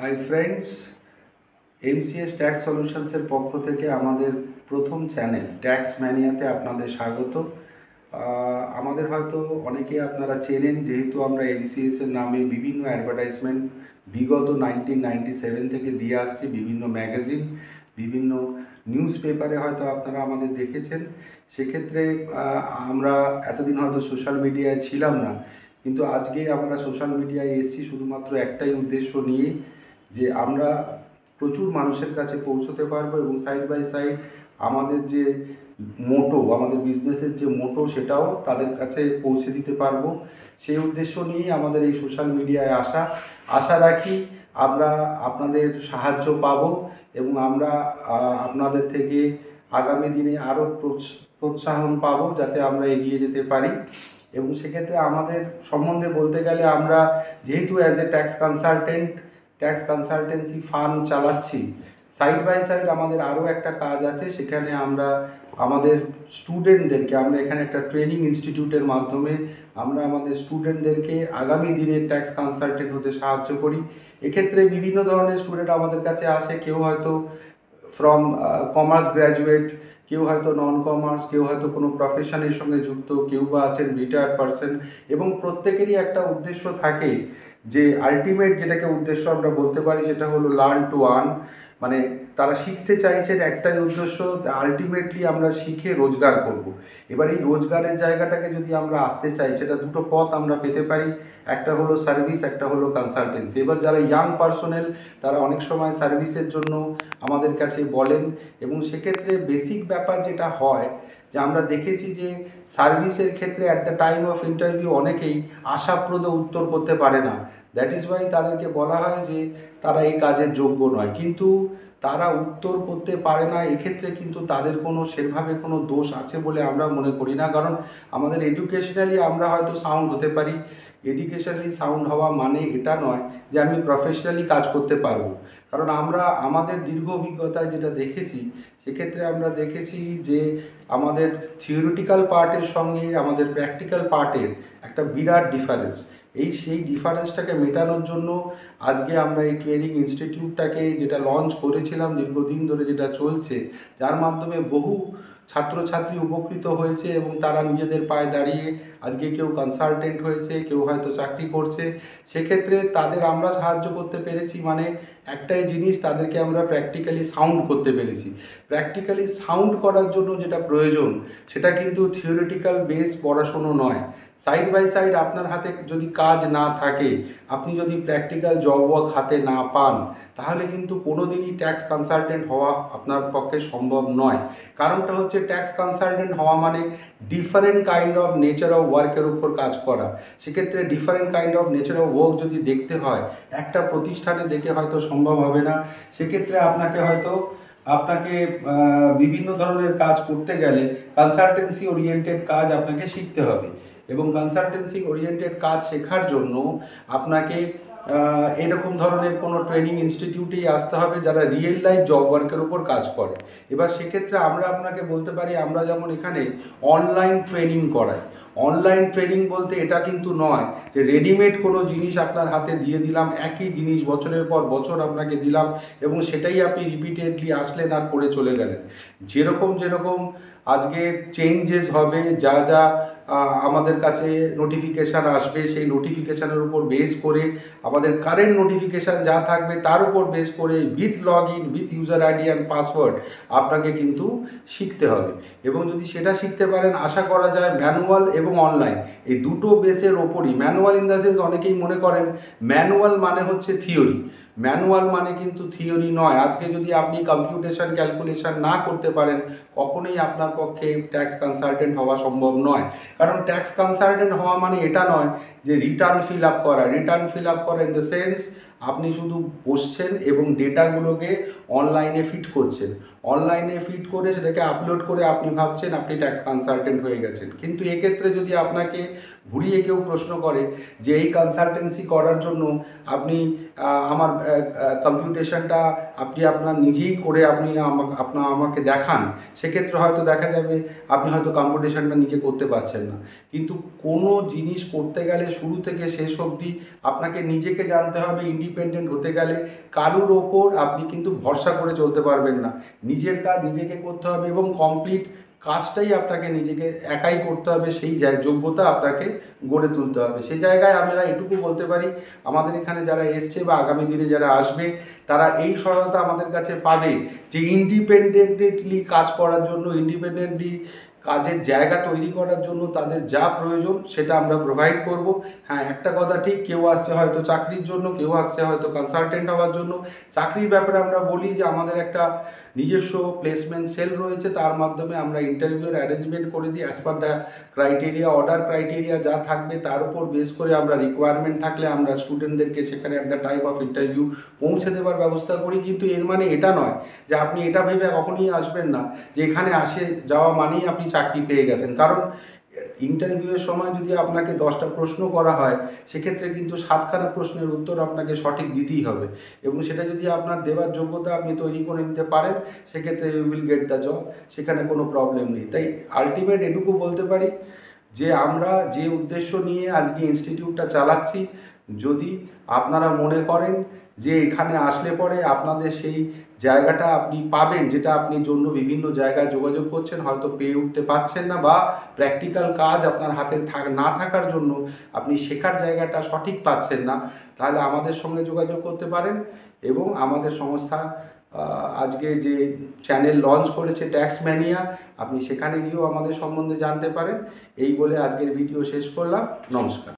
Hi friends, MCS tax সলিউশনসের পক্ষ থেকে আমাদের প্রথম চ্যানেল ট্যাক্স ম্যানিয়াতে আপনাদের স্বাগত। আমাদের হয়তো অনেকে আপনারা চেনেন, যেহেতু আমরা এমসিএসের নামে বিভিন্ন অ্যাডভার্টাইজমেন্ট বিগত 1997 থেকে দিয়ে আসছি। বিভিন্ন ম্যাগাজিন, বিভিন্ন নিউজ পেপারে হয়তো আপনারা আমাদের দেখেছেন। সেক্ষেত্রে আমরা এতদিন হয়তো সোশ্যাল মিডিয়ায় ছিলাম না, কিন্তু আজকে আমরা সোশ্যাল মিডিয়ায় এসেছি শুধুমাত্র একটাই উদ্দেশ্য নিয়ে, যে আমরা প্রচুর মানুষের কাছে পৌঁছতে পারবো এবং সাইড বাই সাইড আমাদের যে মোটো, আমাদের বিজনেসের যে মোটো, সেটাও তাদের কাছে পৌঁছে দিতে পারবো। সেই উদ্দেশ্য নিয়েই আমাদের এই সোশ্যাল মিডিয়ায় আশা রাখি আমরা আপনাদের সাহায্য পাব এবং আমরা আপনাদের থেকে আগামী দিনে আরও প্রোৎসাহন পাব, যাতে আমরা এগিয়ে যেতে পারি। এবং সেক্ষেত্রে আমাদের সম্বন্ধে বলতে গেলে, আমরা যেহেতু as a tax consultancy firm চালাচ্ছি, সাইড বাই সাইড আমাদের আরও একটা কাজ আছে। সেখানে আমরা আমাদের স্টুডেন্টদেরকে, আমরা এখানে একটা ট্রেনিং ইনস্টিটিউটের মাধ্যমে আমরা আমাদের স্টুডেন্টদেরকে আগামী দিনের ট্যাক্স কনসালটেন্ট হতে সাহায্য করি। এক্ষেত্রে বিভিন্ন ধরনের স্টুডেন্ট আমাদের কাছে আসে। কেউ হয়তো ফ্রম কমার্স গ্র্যাজুয়েট, কেউ হয়তো নন কমার্স, কেউ হয়তো কোনো প্রফেশনের সঙ্গে যুক্ত, কেউ বা আছেন রিটায়ার্ড পারসন। এবং প্রত্যেকেরই একটা উদ্দেশ্য থাকে, যে আলটিমেট যেটাকে উদ্দেশ্য আমরা বলতে পারি, সেটা হলো লার্ন টু আর্ন। মানে তারা শিখতে চাইছেন, একটাই উদ্দেশ্য, আলটিমেটলি আমরা শিখে রোজগার করব। এবার এই রোজগারের জায়গাটাকে যদি আমরা আসতে চাই, সেটা দুটো পথ আমরা পেতে পারি। একটা হলো সার্ভিস, একটা হলো কনসালটেন্সি। এবার যারা ইয়াং পার্সোনেল, তারা অনেক সময় সার্ভিসের জন্য আমাদের কাছে বলেন, এবং সেক্ষেত্রে বেসিক ব্যাপার যেটা হয়, যে আমরা দেখেছি যে সার্ভিসের ক্ষেত্রে at the time of interview অনেকেই আশাপ্রদ উত্তর করতে পারে না। দ্যাট ইজ ওয়াই তাদেরকে বলা হয় যে তারা এই কাজের যোগ্য নয়। কিন্তু তারা উত্তর করতে পারে না, এক্ষেত্রে কিন্তু তাদের সেভাবে কোনো দোষ আছে বলে আমরা মনে করি না। কারণ আমাদের এডুকেশনালি আমরা হয়তো সাউন্ড হতে পারি। এডুকেশনালি সাউন্ড হওয়া মানে এটা নয় যে আমি প্রফেশনালি কাজ করতে পারবো। কারণ আমরা আমাদের দীর্ঘ অভিজ্ঞতায় যেটা দেখেছি, সেক্ষেত্রে আমরা দেখেছি যে আমাদের থিওরিটিক্যাল পার্টের সঙ্গে আমাদের প্র্যাকটিক্যাল পার্টের একটা বিরাট ডিফারেন্স। সেই ডিফারেন্সটাকে মেটানোর জন্য আজকে আমরা এই ট্রেনিং ইনস্টিটিউটটাকে যেটা লঞ্চ করেছিলাম, দীর্ঘদিন ধরে যেটা চলছে, যার মাধ্যমে বহু ছাত্রছাত্রী উপকৃত হয়েছে এবং তারা নিজেদের পায়ে দাঁড়িয়ে আজকে কেউ কনসালটেন্ট হয়েছে, কেউ হয়তো চাকরি করছে। সেক্ষেত্রে তাদের আমরা সাহায্য করতে পেরেছি, মানে একটাই জিনিস, তাদেরকে আমরা প্র্যাকটিক্যালি সাউন্ড করতে পেরেছি। প্র্যাকটিক্যালি সাউন্ড করার জন্য যেটা প্রয়োজন, সেটা কিন্তু থিওরিটিক্যাল বেস পড়াশুনো নয়। সাইড বাই সাইড আপনার হাতে যদি কাজ না থাকে, আপনি যদি প্র্যাকটিক্যাল জব ওয়ার্ক হাতে না পান, তাহলে কিন্তু কোনো দিনই ট্যাক্স কনসালটেন্ট হওয়া আপনার পক্ষে সম্ভব নয়। কারণটা হচ্ছে, ট্যাক্স কনসালটেন্ট হওয়া মানে different kind of nature of ওয়ার্কের উপর কাজ করা। সেক্ষেত্রে different kind of nature of work যদি দেখতে হয়, একটা প্রতিষ্ঠানে দেখে হয়তো সম্ভব হবে না। সেক্ষেত্রে আপনাকে বিভিন্ন ধরনের কাজ করতে গেলে কনসালটেন্সি ওরিয়েন্টেড কাজ আপনাকে শিখতে হবে। এবং কনসালটেন্সি ওরিয়েন্টেড কাজ শেখার জন্য আপনাকে এরকম ধরনের কোনো ট্রেনিং ইনস্টিটিউটেই আসতে হবে, যারা রিয়েল লাইফ জব ওয়ার্কের উপর কাজ করে। এবার সেক্ষেত্রে আমরা আপনাকে বলতে পারি, আমরা যেমন এখানে অনলাইন ট্রেনিং করাই। অনলাইন ট্রেনিং বলতে এটা কিন্তু নয় যে রেডিমেড কোনো জিনিস আপনার হাতে দিয়ে দিলাম, একই জিনিস বছরের পর বছর আপনাকে দিলাম এবং সেটাই আপনি রিপিটেডলি আসলেন আর করে চলে গেলেন। যেরকম আজকে চেঞ্জেস হবে, যা আমাদের কাছে নোটিফিকেশান আসবে, সেই নোটিফিকেশানের উপর বেস করে আমাদের কারেন্ট নোটিফিকেশান যা থাকবে তার উপর বেস করে with log in, with user ID and password আপনাকে কিন্তু শিখতে হবে। এবং যদি সেটা শিখতে পারেন, আশা করা যায় ম্যানুয়াল এবং অনলাইন এই দুটো বেসের ওপরই। ম্যানুয়াল ইন দ্য সেন্স, অনেকেই মনে করেন ম্যানুয়াল মানে হচ্ছে থিওরি। ম্যানুয়াল মানে কিন্তু থিওরি নয়। আজকে যদি আপনি কম্পিউটেশন ক্যালকুলেশন না করতে পারেন, কখনোই আপনার পক্ষে ট্যাক্স কনসালটেন্ট হওয়া সম্ভব নয়। কারণ ট্যাক্স কনসালটেন্ট হওয়া মানে এটা নয় যে রিটার্ন ফিল আপ করা ইন দ্য সেন্স আপনি শুধু বসছেন এবং ডেটাগুলোকে অনলাইনে ফিট করছেন, অনলাইনে ফিট করে সেটাকে আপলোড করে আপনি ভাবছেন আপনি ট্যাক্স কনসালটেন্ট হয়ে গেছেন। কিন্তু এক্ষেত্রে যদি আপনাকে ঘুরিয়ে কেউ প্রশ্ন করে যে এই কনসালটেন্সি করার জন্য আপনি আমার কম্পিউটেশনটা আপনি আপনার নিজেই করে আপনি আমাকে দেখান, সেক্ষেত্রে হয়তো দেখা যাবে আপনি হয়তো কম্পিউটেশনটা নিজে করতে পারছেন না। কিন্তু কোনো জিনিস করতে গেলে শুরু থেকে শেষ অবধি আপনাকে নিজেকে জানতে হবে, ইন্ডিপেন্ডেন্ট ইন্ডিপেন্ডেন্ট হতে গেলে কারুর ওপর আপনি কিন্তু ভরসা করে চলতে পারবেন না। নিজের কাজ নিজেকে করতে হবে এবং কমপ্লিট কাজটাই আপনাকে নিজেকে একাই করতে হবে, সেই যোগ্যতা আপনাকে গড়ে তুলতে হবে। সেই জায়গায় আমরা এটুকু বলতে পারি, আমাদের এখানে যারা এসছে বা আগামী দিনে যারা আসবে তারা এই সহায়তা আমাদের কাছে পাবে যে ইন্ডিপেন্ডেন্টলি কাজ করার জন্য, ইন্ডিপেন্ডেন্টলি কাজের জায়গা তৈরি করার জন্য তাদের যা প্রয়োজন সেটা আমরা প্রোভাইড করব। হ্যাঁ, একটা কথা ঠিক, কেউ আসছে হয়তো চাকরির জন্য, কেউ আসছে হয়তো কনসালটেন্ট হওয়ার জন্য। চাকরির ব্যাপারে আমরা বলি যে আমাদের একটা নিজস্ব প্লেসমেন্ট সেল রয়েছে, তার মাধ্যমে আমরা ইন্টারভিউর অ্যারেঞ্জমেন্ট করে দিই as per the criteria, order criteria যা থাকবে তার উপর বেস করে আমরা রিকোয়ারমেন্ট থাকলে আমরা স্টুডেন্টদেরকে সেখানে at the time of interview পৌঁছে দেওয়ার ব্যবস্থা করি। কিন্তু এর মানে এটা নয় যে আপনি এটা ভেবে কখনোই আসবেন না যে এখানে যাওয়া মানেই আপনি চাকরি পেয়ে গেছেন। কারণ ইন্টারভিউয়ের সময় যদি আপনাকে 10টা প্রশ্ন করা হয়, সেক্ষেত্রে কিন্তু 7খানা প্রশ্নের উত্তর আপনাকে সঠিক দিতেই হবে, এবং সেটা যদি আপনার দেওয়ার যোগ্যতা আপনি তৈরি করে নিতে পারেন, সেক্ষেত্রে you will get the job, সেখানে কোনো প্রবলেম নেই। তাই আলটিমেট এটুকু বলতে পারি যে আমরা যে উদ্দেশ্য নিয়ে আজকে ইনস্টিটিউটটা চালাচ্ছি, যদি আপনারা মনে করেন যে এখানে আসলে পরে আপনাদের সেই জায়গাটা আপনি পাবেন, যেটা আপনি জন্য বিভিন্ন জায়গায় যোগাযোগ করছেন, হয়তো পেয়ে উঠতে পারছেন না, বা প্র্যাকটিক্যাল কাজ আপনার হাতে না থাকার জন্য আপনি শেখার জায়গাটা সঠিক পাচ্ছেন না, তাহলে আমাদের সঙ্গে যোগাযোগ করতে পারেন। এবং আমাদের সংস্থা আজকে যে চ্যানেল লঞ্চ করেছে ট্যাক্স ম্যানিয়া, আপনি সেখানে গিয়েও আমাদের সম্বন্ধে জানতে পারেন। এই বলে আজকের ভিডিও শেষ করলাম। নমস্কার।